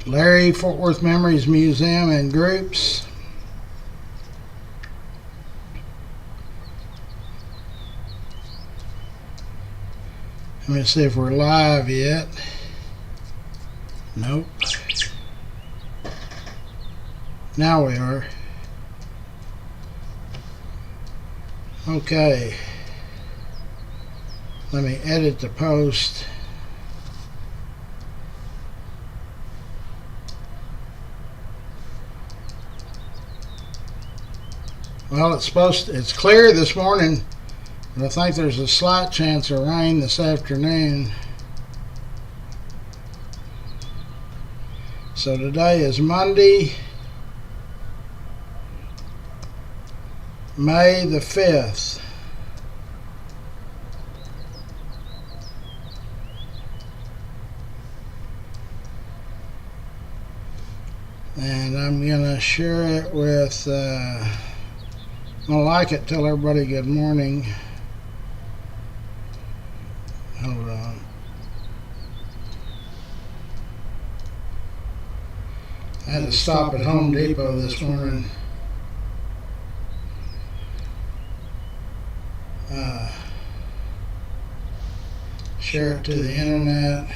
Larry, Fort Worth Memories Museum and Groups. Let me see if we're live yet. Nope. Now we are. Okay. Let me edit the post. Well, it's clear this morning, but I think there's a slight chance of rain this afternoon. So today is Monday, May the 5th. And I'm going to share it with, I'm going to like it, tell everybody good morning. Hold on. I had to stop at Home Depot this morning. Share it to the internet.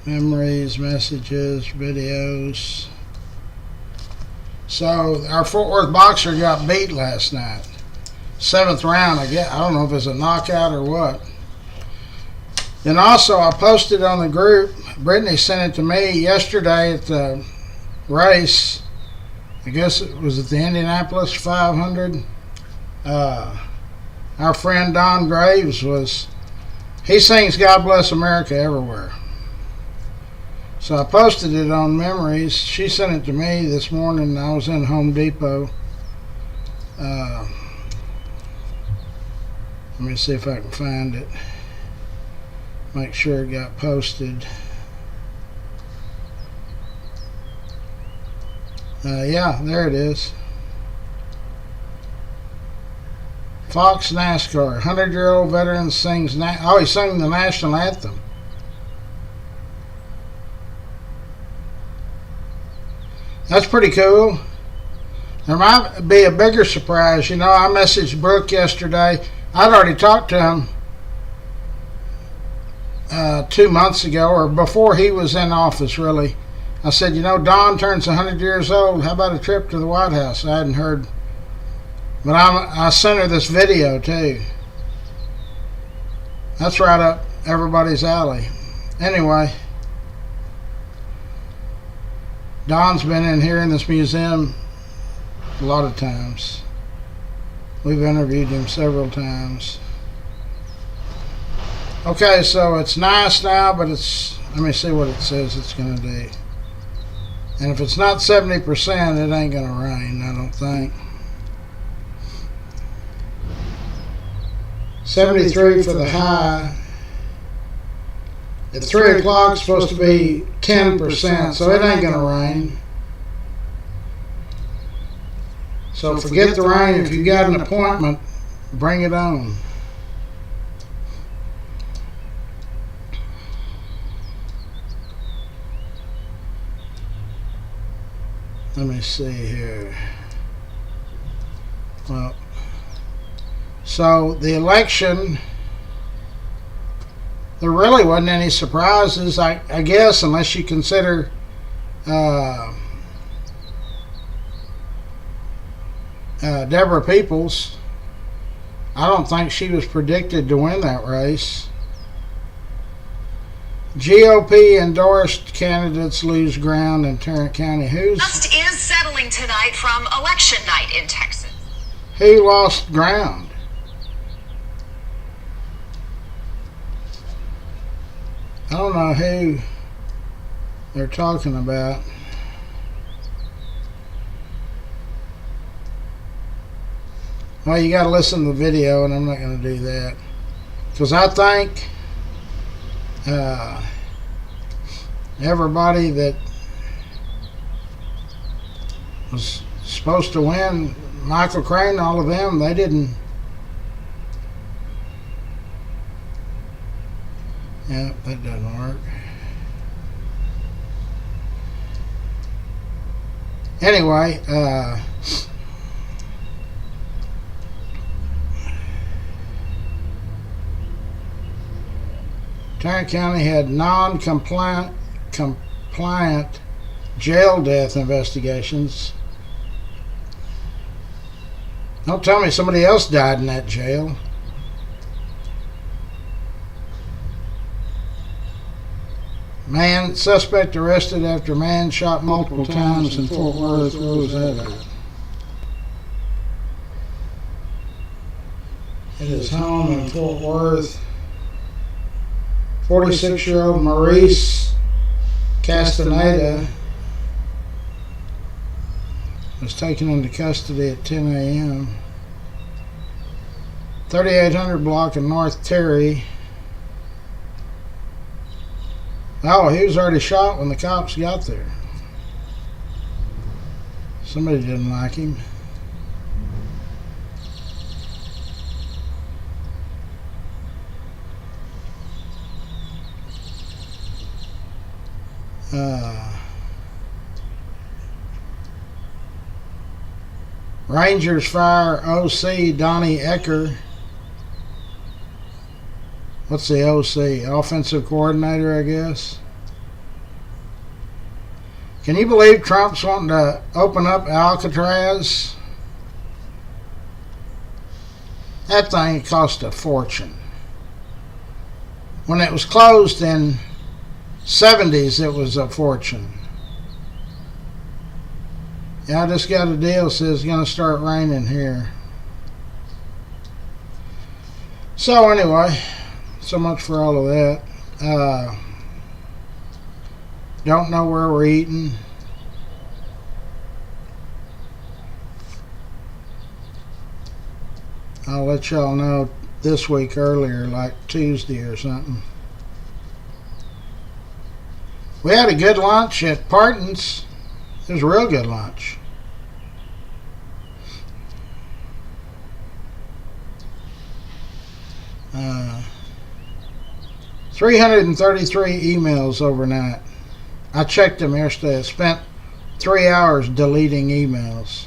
Memories, messages, videos. So our Fort Worth boxer got beat last night. 7th round, I guess. I don't know if it's a knockout or what. And also, I posted on the group. Brittany sent it to me yesterday at the race. I guess it was at the Indianapolis 500. Our friend Don Graves he sings God Bless America everywhere. So I posted it on Memories. She sent it to me this morning. I was in Home Depot. Let me see if I can find it. Make sure it got posted. Yeah, there it is. Fox NASCAR, 100-year-old veteran sings. He sang the national anthem. That's pretty cool. There might be a bigger surprise. You know, I messaged Brooke yesterday. I'd already talked to him 2 months ago, or before he was in office, really. I said, you know, Don turns 100 years old. How about a trip to the White House? I hadn't heard. But I sent her this video, too. That's right up everybody's alley. Anyway, Don's been in here in this museum a lot of times. We've interviewed him several times. Okay, so it's nice now, but let me see what it says it's going to do. And if it's not 70%, it ain't going to rain, I don't think. 73 for the high. At 3 o'clock, it's supposed to be 10%, so it ain't going to rain. So forget the rain. If you got an appointment, bring it on. Let me see here. Well, so the election, there really wasn't any surprises, I guess, unless you consider Deborah Peoples. I don't think she was predicted to win that race. GOP endorsed candidates lose ground in Tarrant County. Dust is settling tonight from election night in Texas. Who lost ground? I don't know who they're talking about. Well, you got to listen to the video, and I'm not going to do that. Because I think everybody that was supposed to win, Michael Crane, all of them, they didn't. Yep, that doesn't work. Anyway, Tarrant County had non-compliant jail death investigations. Don't tell me somebody else died in that jail. Suspect arrested after man shot multiple times in Fort Worth. Where was that at? At his home in Fort Worth. 46-year-old Maurice Castaneda was taken into custody at 10 a.m. 3800 block in North Terry. Oh, he was already shot when the cops got there. Somebody didn't like him. Rangers fire OC Donnie Ecker. What's the OC? Offensive coordinator, I guess. Can you believe Trump's wanting to open up Alcatraz? That thing cost a fortune. When it was closed in 70s, it was a fortune. Yeah, I just got a deal says it's going to start raining here. So anyway, so much for all of that. Don't know where we're eating. I'll let y'all know this week earlier, like Tuesday or something. We had a good lunch at Parton's. It was a real good lunch. 333 emails overnight. I checked them yesterday. I spent 3 hours deleting emails.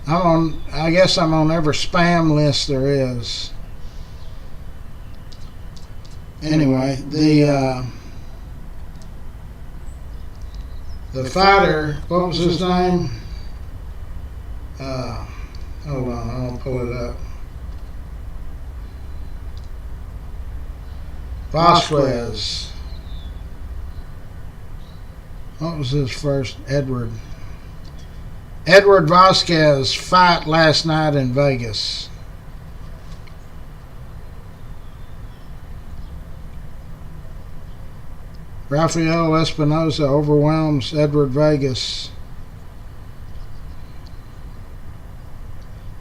I guess I'm on every spam list there is. Anyway, the fighter, what was his name? Hold on, I'll pull it up. Vasquez. What was his first? Edward Vasquez fight last night in Vegas. Rafael Espinosa overwhelms Edward Vegas.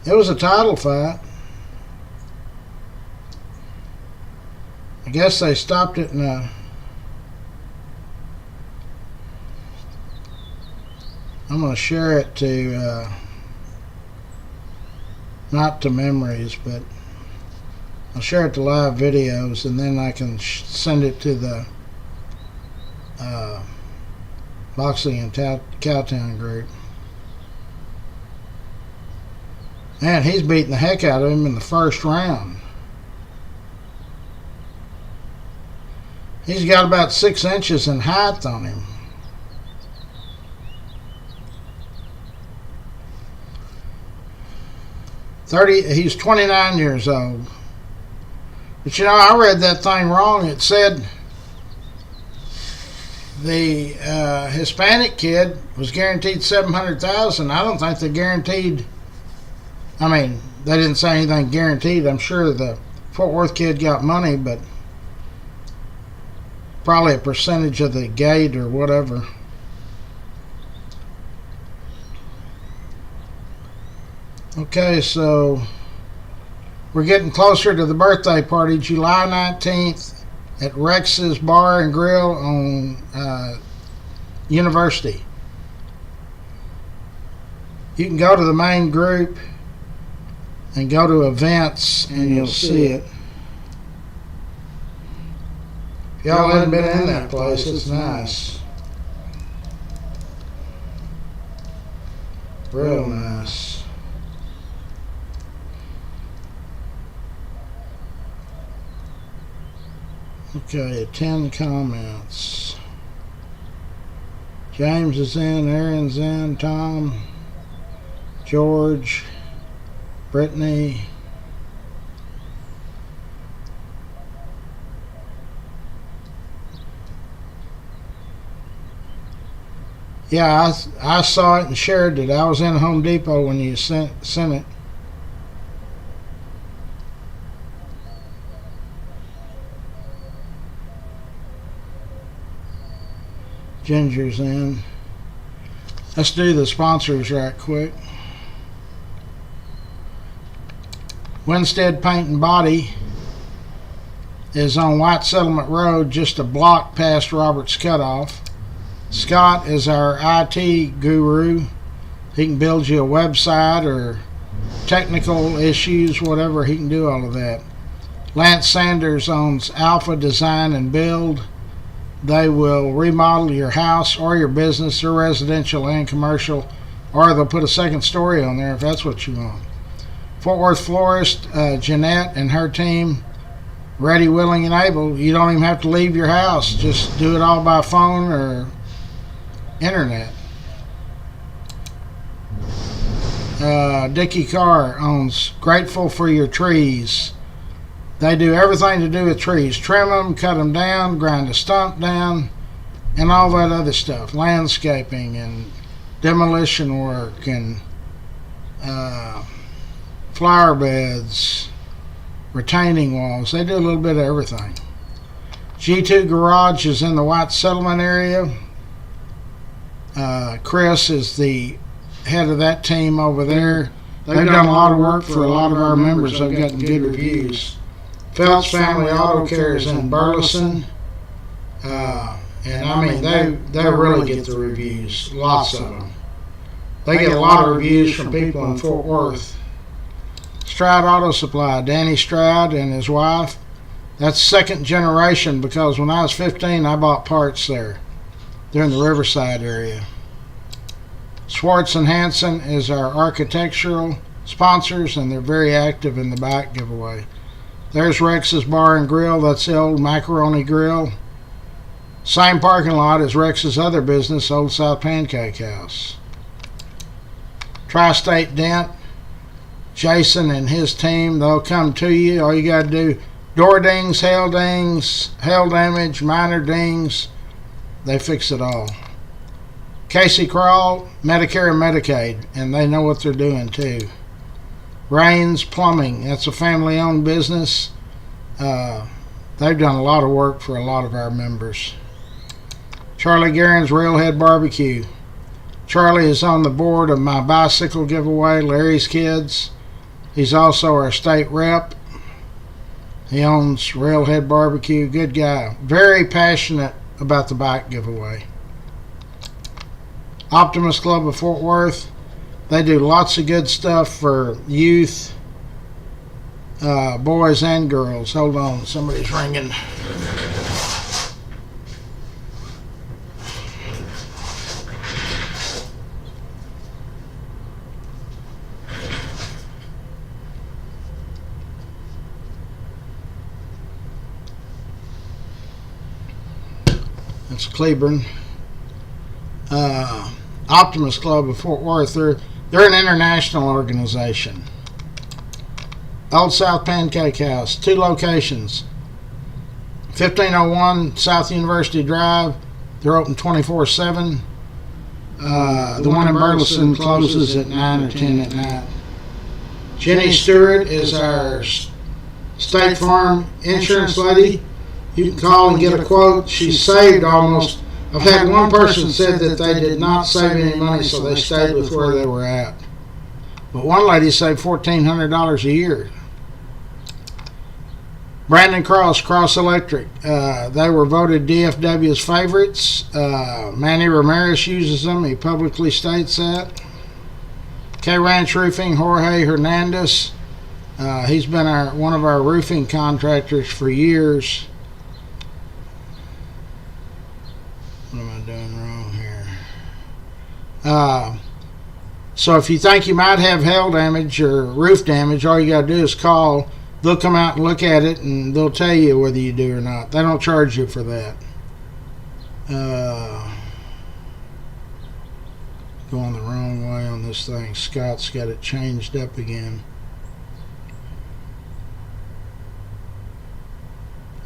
It was a title fight. I guess they stopped it in a... I'm going to share it to... not to memories, but... I'll share it to live videos, and then I can send it to the... Boxing and Cowtown group. Man, he's beating the heck out of him in the first round. He's got about 6 inches in height on him. He's 29 years old. But you know, I read that thing wrong. It said the Hispanic kid was guaranteed $700,000. I don't think they guaranteed. I mean, they didn't say anything guaranteed. I'm sure the Fort Worth kid got money, but probably a percentage of the gate or whatever. Okay, so we're getting closer to the birthday party, July 19th at Rex's Bar and Grill on University. You can go to the main group and go to events and you'll see it. Y'all hadn't been in that place. It's nice. Real nice. Okay, 10 comments. James is in, Aaron's in, Tom, George, Brittany. Yeah, I saw it and shared it. I was in Home Depot when you sent it. Ginger's in. Let's do the sponsors right quick. Winstead Paint and Body is on White Settlement Road, just a block past Roberts Cutoff. Scott is our IT guru. He can build you a website or technical issues, whatever. He can do all of that. Lance Sanders owns Alpha Design and Build. They will remodel your house or your business, or residential and commercial, or they'll put a second story on there if that's what you want. Fort Worth Florist, Jeanette and her team, ready, willing, and able. You don't even have to leave your house. Just do it all by phone or internet. Dickie Carr owns Grateful for Your Trees. They do everything to do with trees. Trim them, cut them down, grind a stump down, and all that other stuff. Landscaping and demolition work and flower beds, retaining walls. They do a little bit of everything. G2 Garage is in the White Settlement area. Chris is the head of that team over there. They've done a lot of work for a lot of our members. They've gotten good reviews. Phelps Family Auto Care is in Burleson. And I mean, they really get the reviews. Lots of them. They get a lot of reviews from people in Fort Worth. Stroud Auto Supply, Danny Stroud and his wife. That's second generation, because when I was 15, I bought parts there. They're in the Riverside area. Schwartz and Hanson is our architectural sponsors, and they're very active in the bike giveaway. There's Rex's Bar and Grill. That's the old Macaroni Grill. Same parking lot as Rex's other business, Old South Pancake House. Tri-State Dent, Jason and his team, they'll come to you. All you got to do, door dings, hail damage, minor dings, they fix it all. Casey Crawl, Medicare and Medicaid, and they know what they're doing too. Rains Plumbing, that's a family-owned business. They've done a lot of work for a lot of our members. Charlie Guerin's Railhead Barbecue. Charlie is on the board of my bicycle giveaway, Larry's Kids. He's also our state rep. He owns Railhead Barbecue. Good guy. Very passionate about the bike giveaway. Optimus Club of Fort Worth. They do lots of good stuff for youth, boys and girls. Hold on, somebody's ringing. It's Cleburne. Optimus Club of Fort Worth. They're an international organization. Old South Pancake House, 2 locations. 1501 South University Drive. They're open 24/7. The one in Burleson closes at 9 or 10 at night. Jenny Stewart is our State Farm insurance lady. You can call and get a quote. She's saved almost. I've had one person said that they did not save any money, so they stayed with where they were at. But one lady saved $1,400 a year. Brandon Cross Electric. They were voted DFW's favorites. Manny Ramirez uses them. He publicly states that. K Ranch Roofing, Jorge Hernandez. He's been one of our roofing contractors for years. doing wrong here? So if you think you might have hail damage or roof damage, all you got to do is call. They'll come out and look at it, and they'll tell you whether you do or not. They don't charge you for that. Going the wrong way on this thing. Scott's got it changed up again.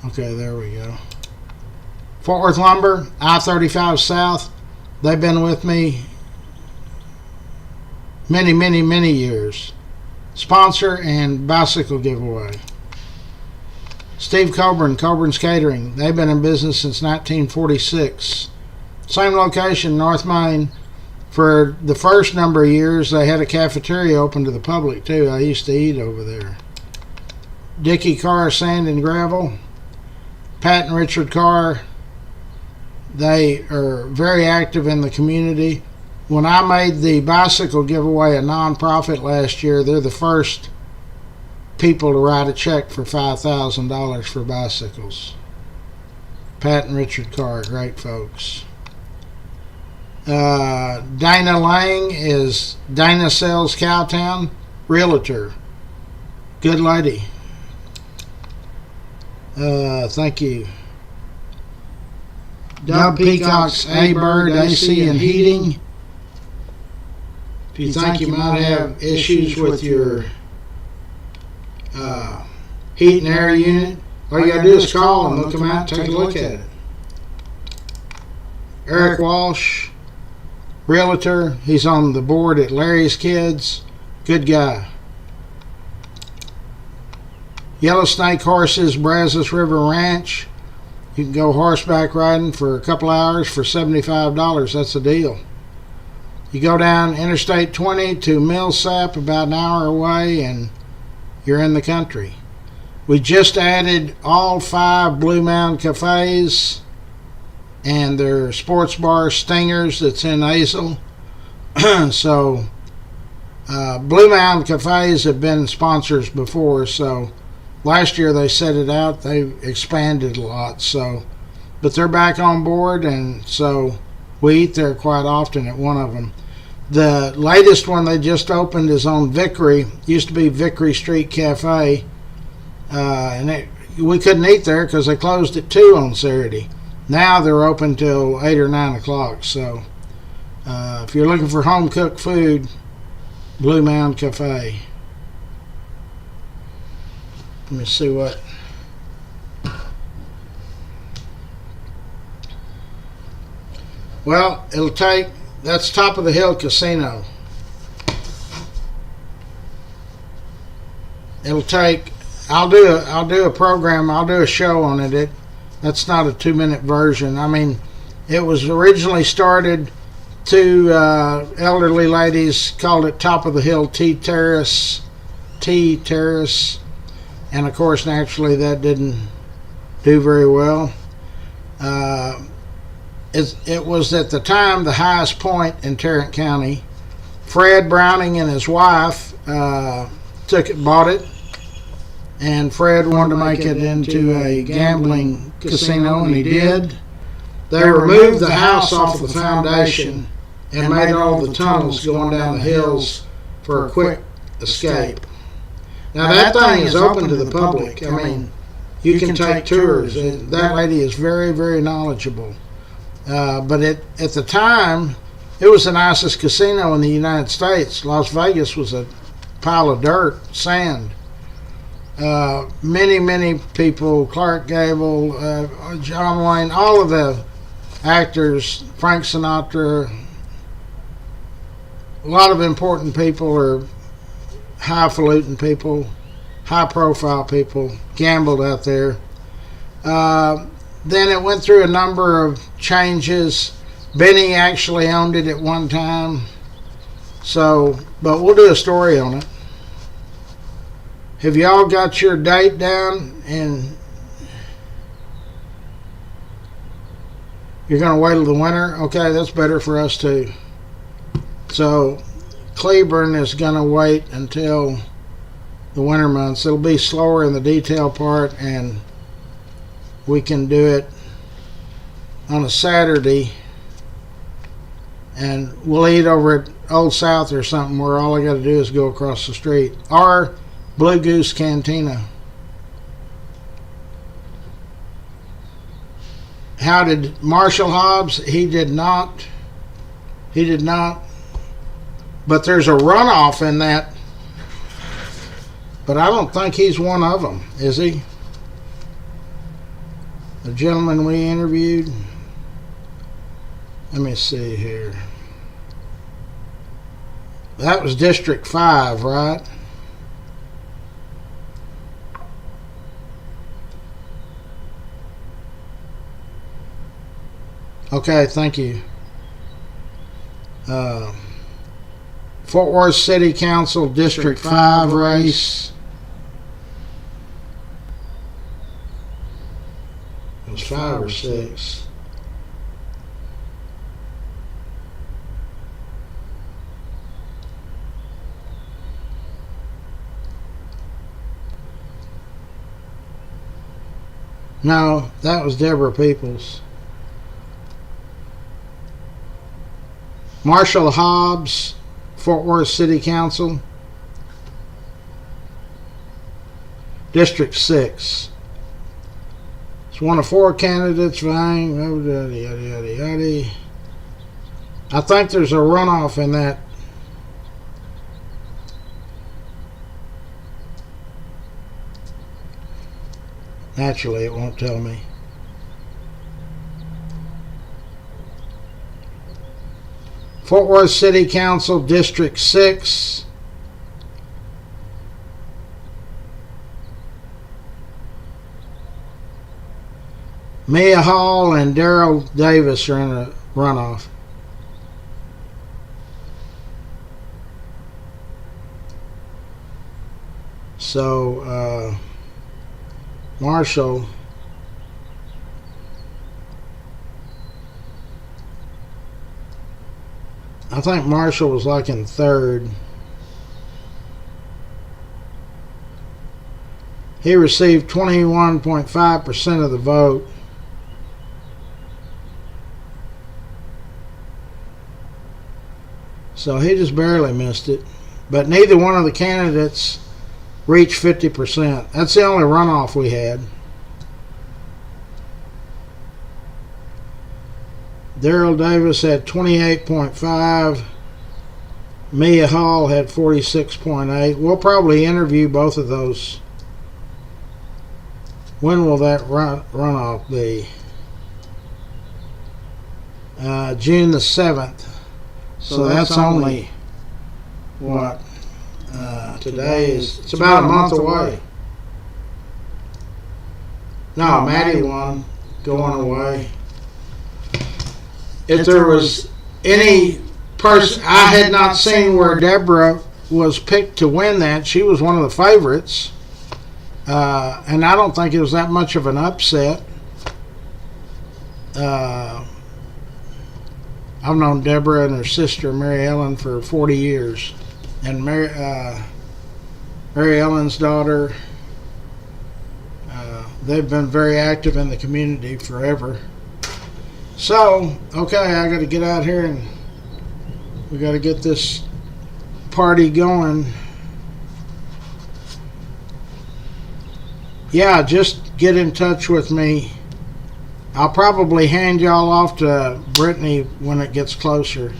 Okay, there we go. Fort Worth Lumber, I-35 South. They've been with me many, many, many years. Sponsor and bicycle giveaway. Steve Coburn, Coburn's Catering. They've been in business since 1946. Same location, North Main. For the first number of years, they had a cafeteria open to the public, too. I used to eat over there. Dickie Carr Sand and Gravel. Pat and Richard Carr. They are very active in the community. When I made the bicycle giveaway a non-profit last year, they're the first people to write a check for $5,000 for bicycles. Pat and Richard Carr, great folks. Dana Lang is Dana Sells Cowtown, realtor. Good lady. Thank you. Doug Peacock's A-Bird AC and Heating. If you think you might have issues with your heat and air unit, all you gotta do is call them. They'll come out and take a look at it. Eric Walsh, realtor. He's on the board at Larry's Kids. Good guy. Yellow Snake Horses, Brazos River Ranch. You can go horseback riding for a couple hours for $75. That's a deal. You go down Interstate 20 to Millsap, about an hour away, and you're in the country. We just added all 5 Blue Mound cafes and their sports bar Stingers that's in Azle. So Blue Mound cafes have been sponsors before, so last year they set it out. They expanded a lot, so but they're back on board, and so we eat there quite often at one of them. The latest one they just opened is on Vickery. Used to be Vickery Street Cafe, and we couldn't eat there because they closed at 2 on Saturday. Now they're open till 8 or 9 o'clock. So if you're looking for home cooked food, Blue Mound Cafe. Let me see what. Well, it'll take. That's Top of the Hill Casino. It'll take. I'll do a program. I'll do a show on it. That's not a 2-minute version. I mean, it was originally started. 2 elderly ladies called it Top of the Hill Tea Terrace, and of course, naturally, that didn't do very well. It was at the time the highest point in Tarrant County. Fred Browning and his wife bought it, and Fred wanted to make it into a gambling casino, and he did. They removed the house off of the foundation and made all the tunnels going down the hills for a quick escape. Now that thing is open to the public. I mean, you can take tours. That lady is very, very knowledgeable. But at the time, it was the nicest casino in the United States. Las Vegas was a pile of dirt, sand. Many, many people, Clark Gable, John Wayne, all of the actors, Frank Sinatra, a lot of important people are highfalutin people, high-profile people, gambled out there. Then it went through a number of changes. Benny actually owned it at one time. So, but we'll do a story on it. Have y'all got your date down? And you're going to wait till the winter? Okay, that's better for us too. So Cleburne is going to wait until the winter months. It'll be slower in the detail part, and we can do it on a Saturday and we'll eat over at Old South or something where all I got to do is go across the street. Or Blue Goose Cantina. How did Marshall Hobbs? He did not. He did not. But there's a runoff in that. But I don't think he's one of them, is he? The gentleman we interviewed. Let me see here. That was District 5, right? Okay, thank you. Fort Worth City Council District 5 race. It was 5 or 6. No, that was Deborah Peoples. Marshall Hobbs, Fort Worth City Council, District 6. It's one of 4 candidates vying. I think there's a runoff in that. Naturally, it won't tell me. Fort Worth City Council, District 6. Mia Hall and Daryl Davis are in a runoff. So, Marshall. I think Marshall was like in 3rd. He received 21.5% of the vote. So he just barely missed it. But neither one of the candidates reached 50%. That's the only runoff we had. Daryl Davis had 28.5. Mia Hall had 46.8. We'll probably interview both of those. When will that runoff be? June the 7th. So that's only what? Today is, it's about a month away. No, Maddie won, going away. If there was any person, I had not seen where Deborah was picked to win that. She was one of the favorites. And I don't think it was that much of an upset. I've known Deborah and her sister, Mary Ellen, for 40 years. And Mary Ellen's daughter, they've been very active in the community forever. So, okay, I got to get out here and we got to get this party going. Yeah, just get in touch with me. I'll probably hand y'all off to Brittany when it gets closer.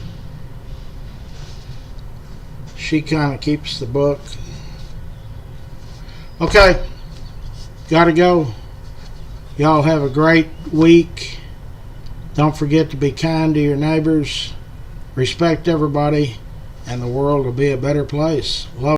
She kind of keeps the book. Okay, gotta go. Y'all have a great week. Don't forget to be kind to your neighbors. Respect everybody, and the world will be a better place. Love.